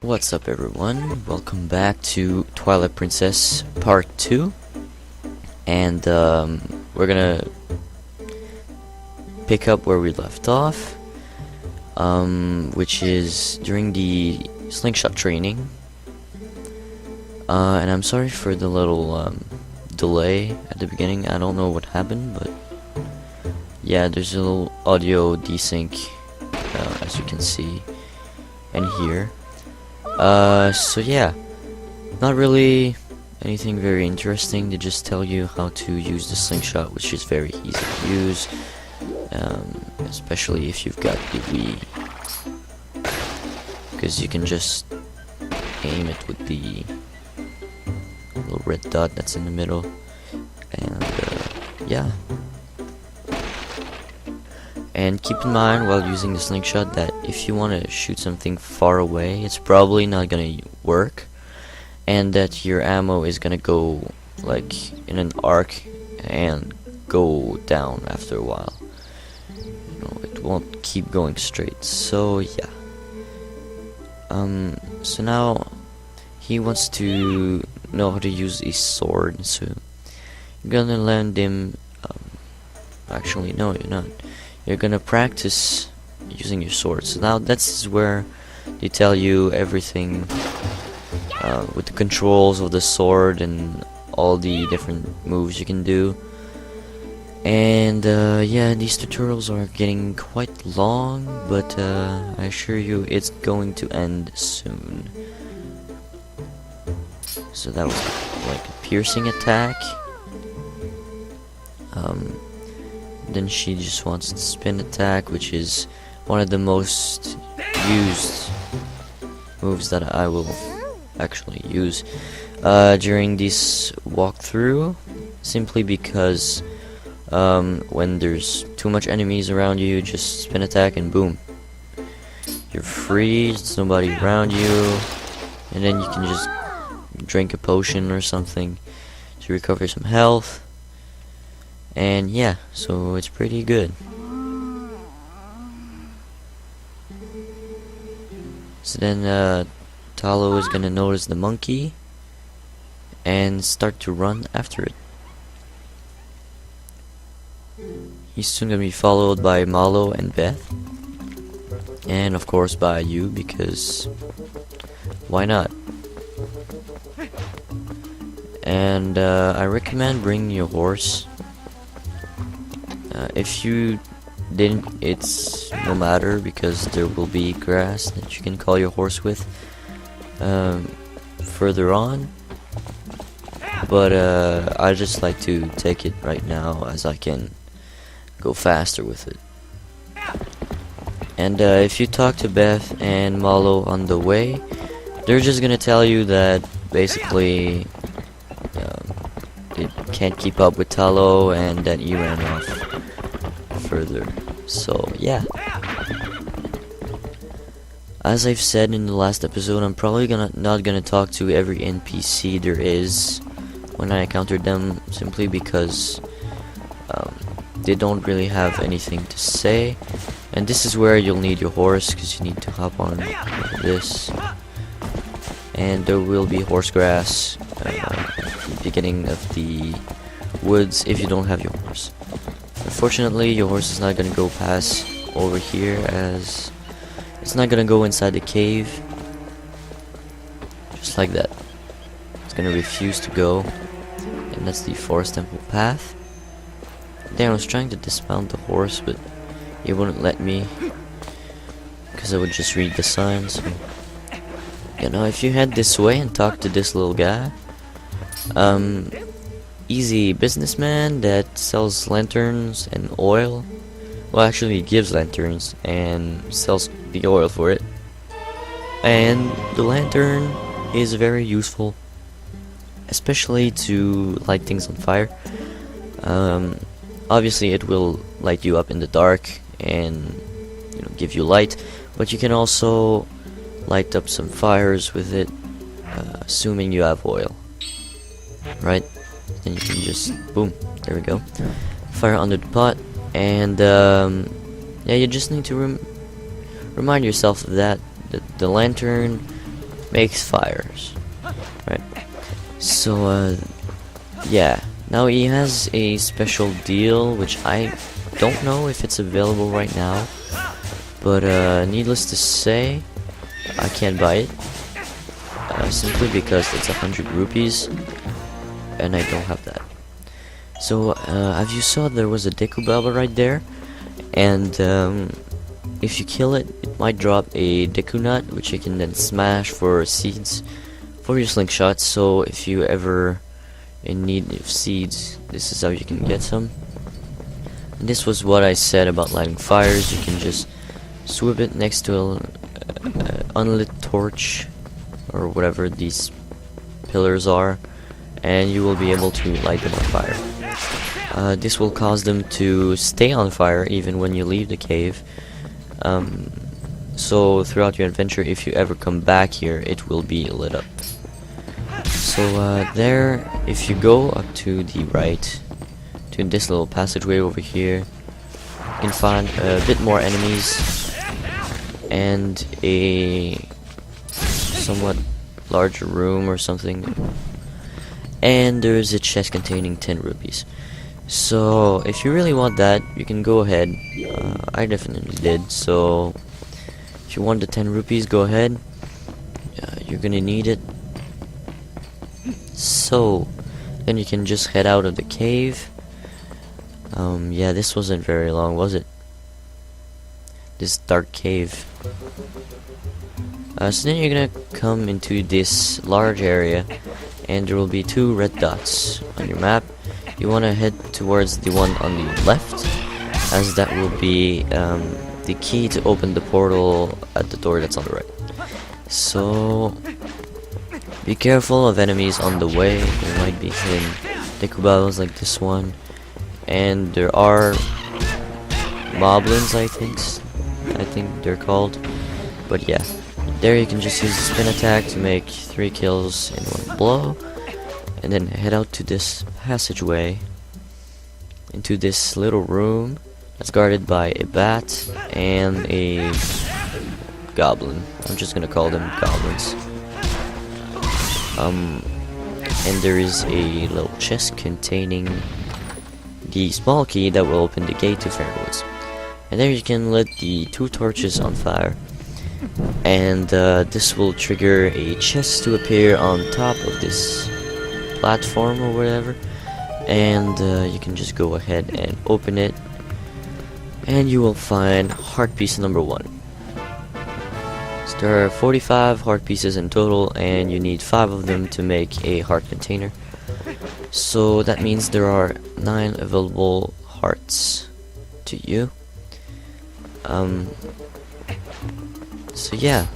What's up, everyone? Welcome back to Twilight Princess Part 2. And we're gonna pick up where we left off, which is during the slingshot training. And I'm sorry for the little delay at the beginning. I don't know what happened, but yeah, there's a little audio desync, as you can see and hear. So yeah, not really anything very interesting. They just tell you how to use the slingshot, which is very easy to use, especially if you've got the Wii, because you can just aim it with the little red dot that's in the middle, and yeah. And keep in mind while using the slingshot that if you want to shoot something far away, it's probably not gonna work, and that your ammo is gonna go like in an arc and go down after a while. You know, it won't keep going straight. So yeah. So now he wants to know how to use a sword. So you're gonna lend him. Actually, no, you're not. You're gonna practice using your sword. So now that's where they tell you everything with the controls of the sword and all the different moves you can do. And yeah, these tutorials are getting quite long, but I assure you it's going to end soon. So that was like a piercing attack. Then she just wants the spin attack, which is one of the most used moves that I will actually use during this walkthrough, simply because when there's too much enemies around you, just spin attack and boom, you're free, there's nobody around you, and then you can just drink a potion or something to recover some health. And yeah, so it's pretty good. So then Talo is gonna notice the monkey and start to run after it. He's soon gonna be followed by Malo and Beth, and of course by you, because why not? And I recommend bringing your horse. If you didn't, it's no matter, because there will be grass that you can call your horse with further on. But I just like to take it right now, as I can go faster with it. And if you talk to Beth and Malo on the way, they're just gonna tell you that basically they can't keep up with Talo and that he ran off further. So yeah, as I've said in the last episode, I'm probably not gonna talk to every NPC there is when I encountered them, simply because they don't really have anything to say. And this is where you'll need your horse, because you need to hop on this, and there will be horse grass at the beginning of the woods if you don't have your horse. Unfortunately, your horse is not gonna go past over here, as it's not gonna go inside the cave, just like that. It's gonna refuse to go, and that's the forest temple path. Then I was trying to dismount the horse, but it wouldn't let me, because I would just read the signs. So, you know, if you head this way and talk to this little guy, easy businessman that sells lanterns and oil. Well, actually, he gives lanterns and sells the oil for it. And the lantern is very useful, especially to light things on fire. Obviously, it will light you up in the dark and, you know, give you light, but you can also light up some fires with it, assuming you have oil, right? Then you can just boom, there we go, fire under the pot. And yeah, you just need to remind yourself of that the lantern makes fires, right? So yeah, now he has a special deal which I don't know if it's available right now, but needless to say, I can't buy it simply because it's 100 rupees and I don't have that. So as you saw, there was a Deku Baba right there, and if you kill it, it might drop a Deku Nut, which you can then smash for seeds for your slingshot. So if you ever in need of seeds, this is how you can get some. And this was what I said about lighting fires. You can just swoop it next to a unlit torch or whatever these pillars are, and you will be able to light them on fire. This will cause them to stay on fire even when you leave the cave. So throughout your adventure, if you ever come back here, it will be lit up. So there, if you go up to the right, to this little passageway over here, you can find a bit more enemies and a somewhat larger room or something. And there's a chest containing 10 rupees. So if you really want that, you can go ahead. I definitely did. So if you want the 10 rupees, go ahead. You're gonna need it. So then you can just head out of the cave. Yeah, this wasn't very long, was it? This dark cave. So then you're gonna come into this large area, and there will be 2 red dots on your map. You want to head towards the one on the left, as that will be the key to open the portal at the door that's on the right. So be careful of enemies on the way. There might be hidden Dekubabas like this one, and there are moblins, I think they're called. But yeah, there you can just use the spin attack to make 3 kills in 1 blow, and then head out to this passageway into this little room that's guarded by a bat and a goblin. I'm just gonna call them goblins. And there is a little chest containing the small key that will open the gate to Fairwoods. And there you can lit the 2 torches on fire, and this will trigger a chest to appear on top of this platform or whatever, and you can just go ahead and open it, and you will find heart piece number 1. So there are 45 heart pieces in total, and you need 5 of them to make a heart container. So that means there are 9 available hearts to you. So yeah,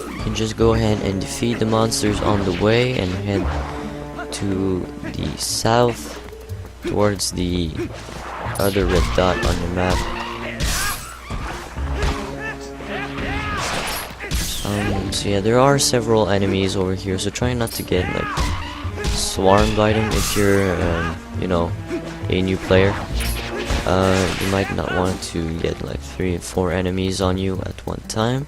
you can just go ahead and defeat the monsters on the way and head to the south towards the other red dot on your map. So yeah, there are several enemies over here, so try not to get like swarmed by them if you're you know, a new player. You might not want to get like 3 or 4 enemies on you at one time,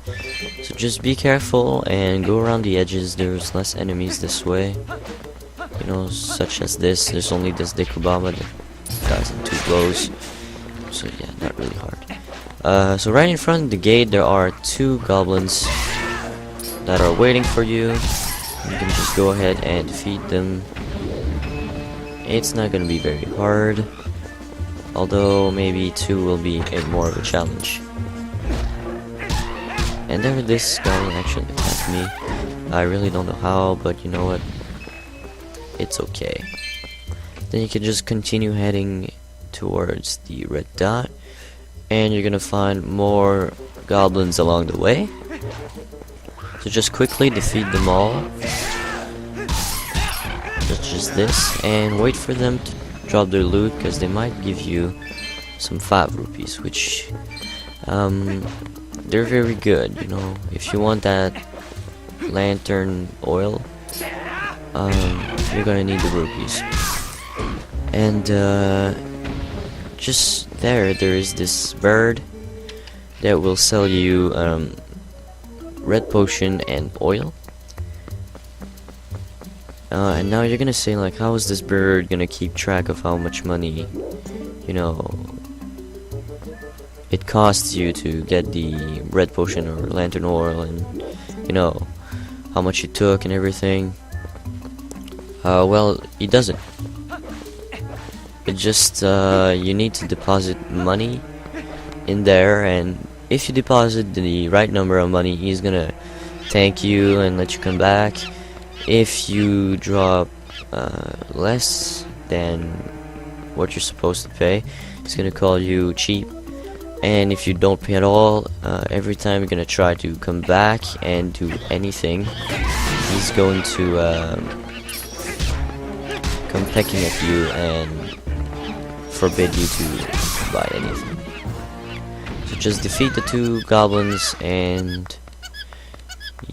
so just be careful and go around the edges. There's less enemies this way, you know, such as this. There's only this Dekubaba that dies in 2 blows, so yeah, not really hard. So right in front of the gate there are 2 goblins that are waiting for you. You can just go ahead and defeat them. It's not gonna be very hard, although maybe 2 will be more of a challenge. And there this goblin actually attacked me. I really don't know how, but you know what? It's okay. Then you can just continue heading towards the red dot, and you're gonna find more goblins along the way. So just quickly defeat them all. Just this, and wait for them to drop their loot, because they might give you some 5 rupees, which they're very good, you know. If you want that lantern oil, you're gonna need the rupees. And just there is this bird that will sell you red potion and oil. And now you're gonna say like, how is this bird gonna keep track of how much money, you know, it costs you to get the red potion or lantern oil, and you know how much you took and everything? Well, it doesn't. It just you need to deposit money in there, and if you deposit the right number of money, he's gonna thank you and let you come back. If you drop less than what you're supposed to pay, he's gonna call you cheap. And if you don't pay at all, every time you're gonna try to come back and do anything, he's going to come pecking at you and forbid you to buy anything. So just defeat the 2 goblins and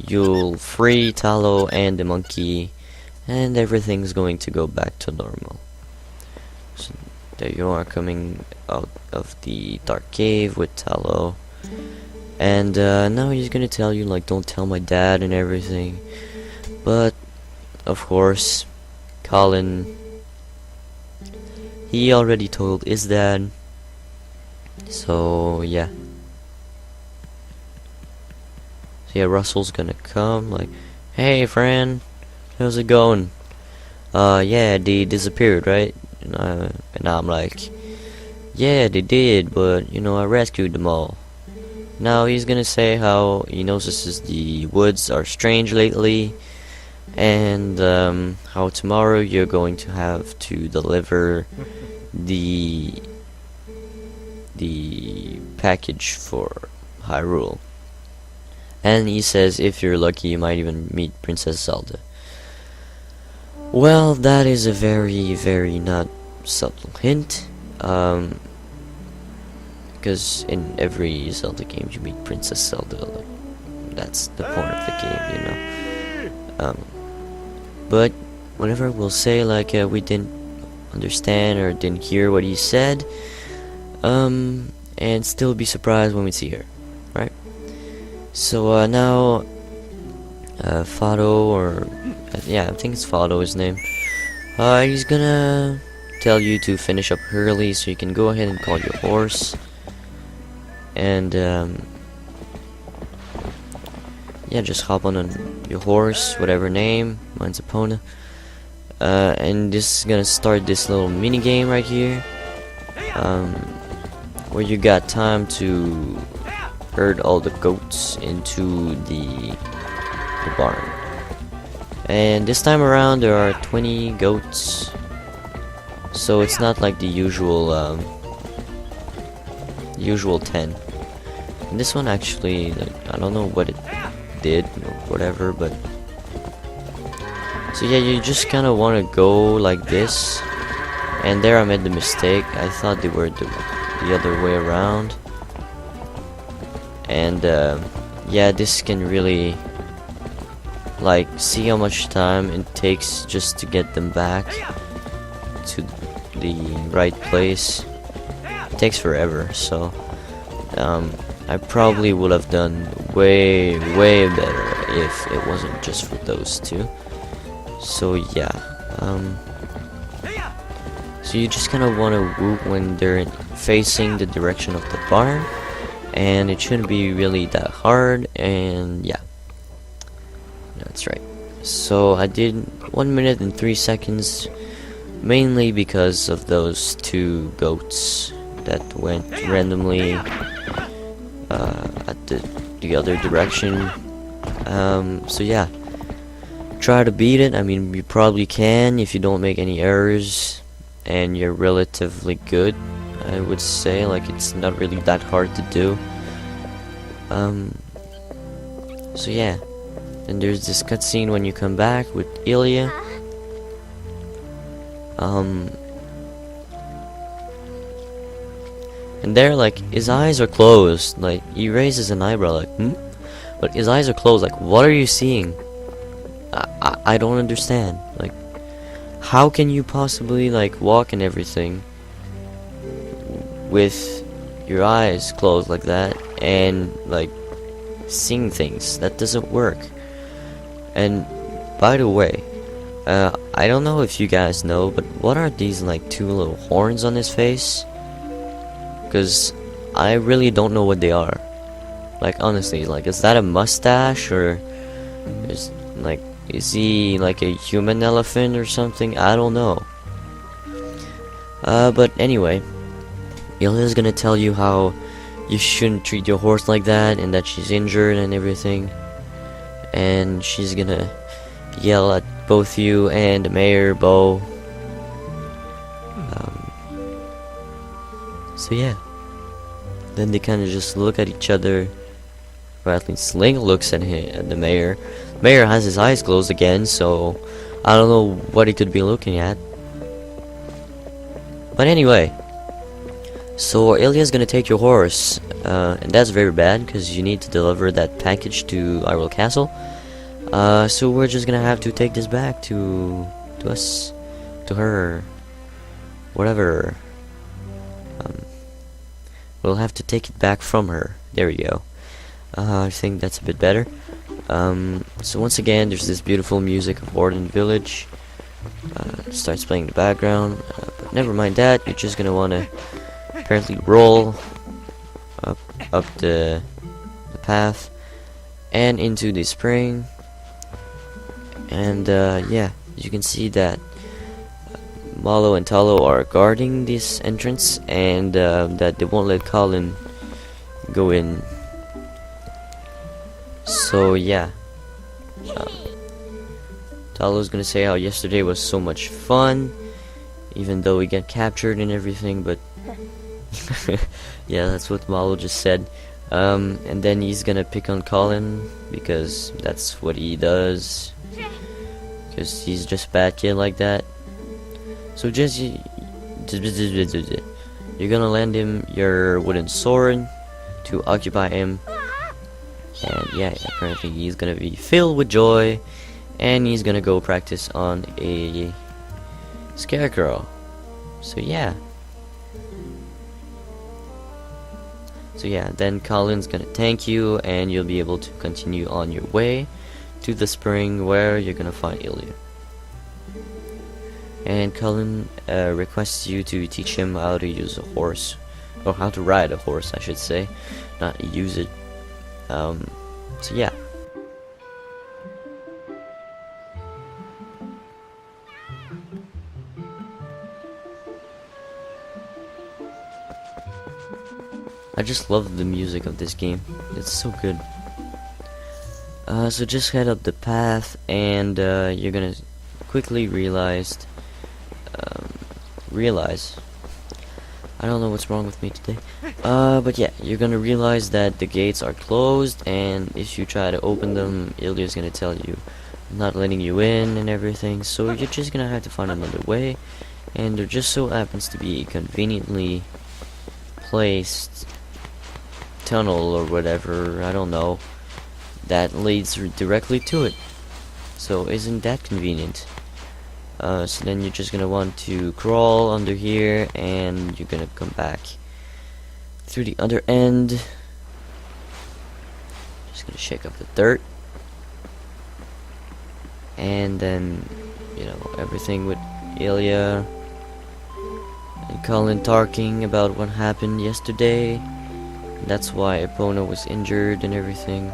you'll free Tallow and the monkey, and everything's going to go back to normal. So there you are, coming out of the dark cave with Tallow, and now he's gonna tell you like, don't tell my dad and everything, but of course Colin, he already told his dad, so yeah. So yeah, Russell's gonna come like, hey friend, how's it going? Yeah, they disappeared, right? And I'm like, yeah, they did, but you know, I rescued them all. Now he's gonna say how he notices the woods are strange lately, and how tomorrow you're going to have to deliver the package for Hyrule. And he says if you're lucky you might even meet Princess Zelda. Well, that is a very, very not subtle hint, because in every Zelda game you meet Princess Zelda, like, that's the point of the game, you know. But whenever we'll say like we didn't understand or didn't hear what he said, and still be surprised when we see her, right? So now Fado, or yeah, I think it's Fado, his name, he's gonna tell you to finish up early so you can go ahead and call your horse, and yeah, just hop on your horse, whatever name, mine's Epona, and this is gonna start this little mini game right here, where you got time to herd all the goats into the barn. And this time around there are 20 goats, so it's not like the usual 10. And this one actually, like, I don't know what it did or whatever, but so yeah, you just kind of want to go like this, and there I made the mistake. I thought they were the other way around, and yeah, this can really, like, see how much time it takes just to get them back to the right place. It takes forever, so I probably would have done way better if it wasn't just for those 2. So yeah, so you just kind of want to whoop when they're facing the direction of the barn, and it shouldn't be really that hard, and yeah, that's right. So I did 1 minute and 3 seconds, mainly because of those 2 goats that went randomly at the other direction. So yeah, try to beat it. I mean, you probably can if you don't make any errors and you're relatively good, I would say. Like, it's not really that hard to do. So yeah, and there's this cutscene when you come back with Ilya. And there, like, his eyes are closed. Like, he raises an eyebrow, like, but his eyes are closed. Like, what are you seeing? I don't understand. Like, how can you possibly, like, walk and everything with your eyes closed like that, and, like, seeing things. That doesn't work. And by the way, I don't know if you guys know, but what are these like two little horns on his face? Because I really don't know what they are. Like honestly, like is that a mustache or is he like a human elephant or something? I don't know. But anyway, Ilya's gonna tell you how you shouldn't treat your horse like that and that she's injured and everything. And she's gonna yell at both you and the mayor, Bo. So yeah. Then they kind of just look at each other. Or at least Link looks at him, at the mayor. Mayor has his eyes closed again, so I don't know what he could be looking at. But anyway, so Ilya's gonna take your horse, and that's very bad because you need to deliver that package to Irel Castle. So we're just gonna have to take this back to us, to her, whatever. We'll have to take it back from her. There we go. I think that's a bit better. So once again, there's this beautiful music of Warden Village. Starts playing in the background. But never mind that. You're just gonna wanna apparently roll up the path and into the spring. And yeah, you can see that Malo and Talo are guarding this entrance, and that they won't let Colin go in. So yeah, Talo's gonna say how yesterday was so much fun, even though we get captured and everything. But yeah, that's what Malo just said. And then he's gonna pick on Colin because that's what he does. Because he's just a bad kid like that. So just you're gonna lend him your wooden sword to occupy him. And yeah, apparently he's gonna be filled with joy, and he's gonna go practice on a scarecrow. So yeah. Then Colin's gonna thank you, and you'll be able to continue on your way to the spring where you're gonna find Ilya. And Colin requests you to teach him how to use a horse, or how to ride a horse, I should say, not use it. So yeah. I just love the music of this game. It's so good. So just head up the path, and you're gonna quickly realize I don't know what's wrong with me today. But yeah, you're gonna realize that the gates are closed, and if you try to open them, Ilya's gonna tell you not letting you in and everything. So you're just gonna have to find another way, and there just so happens to be a conveniently placed tunnel or whatever, I don't know, that leads directly to it. So isn't that convenient? So then you're just gonna want to crawl under here, and you're gonna come back through the other end. Just gonna shake up the dirt, and then, you know, everything with Ilya and Colin talking about what happened yesterday. That's why Epona was injured and everything.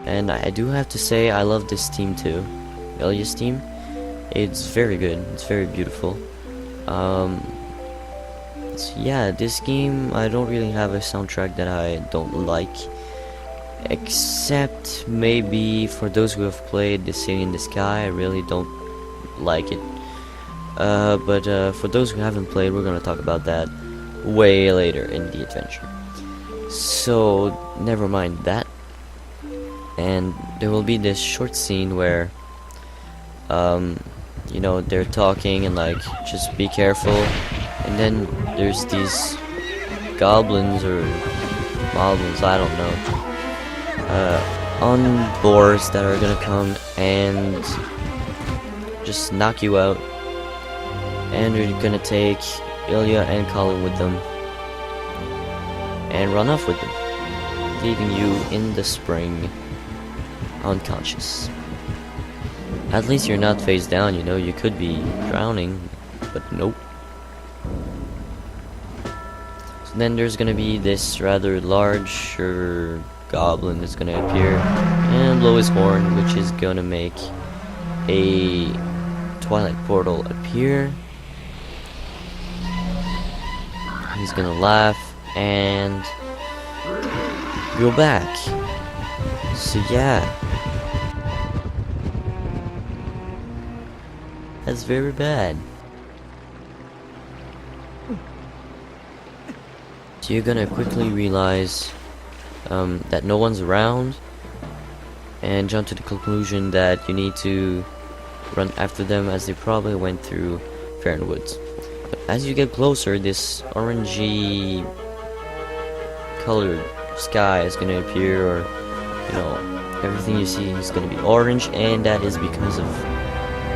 And I do have to say, I love this theme too, Ilya's theme. It's very good, it's very beautiful. So yeah, this game, I don't really have a soundtrack that I don't like, except maybe for those who have played The City in the Sky. I really don't like it. But for those who haven't played, we're gonna talk about that way later in the adventure. So never mind that. And there will be this short scene where you know, they're talking and like, just be careful, and then there's these goblins or moblins, I don't know, on boars that are gonna come and just knock you out, and they're gonna take Ilya and Colin with them. and run off with them, leaving you in the spring unconscious. At least you're not face down, you know, you could be drowning, but nope. So then there's gonna be this rather large goblin that's gonna appear and blow his horn, which is gonna make a Twilight portal appear. He's gonna laugh and go back. So yeah, that's very bad. So you're gonna quickly realize that no one's around and jump to the conclusion that you need to run after them, as they probably went through Fairn Woods. But as you get closer, this orangey colored sky is gonna appear, or you know, everything you see is gonna be orange, and that is because of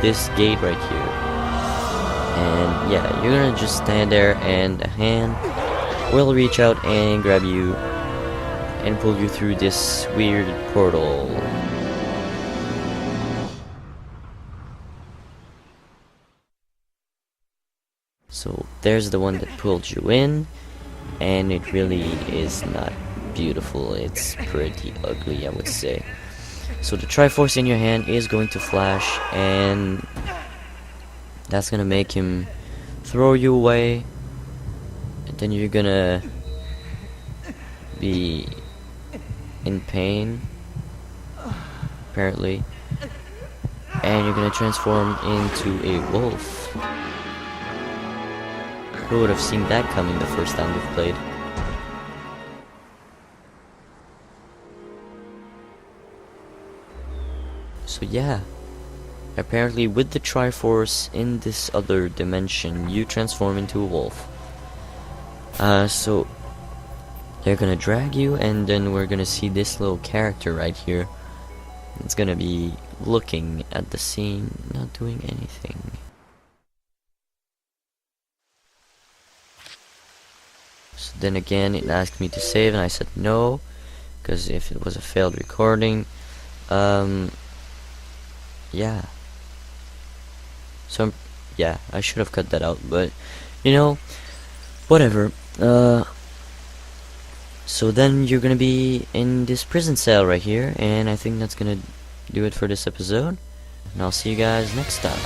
this gate right here. And yeah, you're gonna just stand there and a hand will reach out and grab you and pull you through this weird portal. So there's the one that pulled you in, and it really is not beautiful. It's pretty ugly, I would say. So the Triforce in your hand is going to flash, and that's gonna make him throw you away, and then you're gonna be in pain, apparently, and you're gonna transform into a wolf. Who would have seen that coming the first time we've played? So yeah, apparently with the Triforce in this other dimension, you transform into a wolf. So they're gonna drag you, and then we're gonna see this little character right here. It's gonna be looking at the scene, not doing anything. So then again, it asked me to save, and I said no, because if it was a failed recording, yeah. So yeah, I should have cut that out, but you know, whatever. So then you're gonna be in this prison cell right here, and I think that's gonna do it for this episode, and I'll see you guys next time.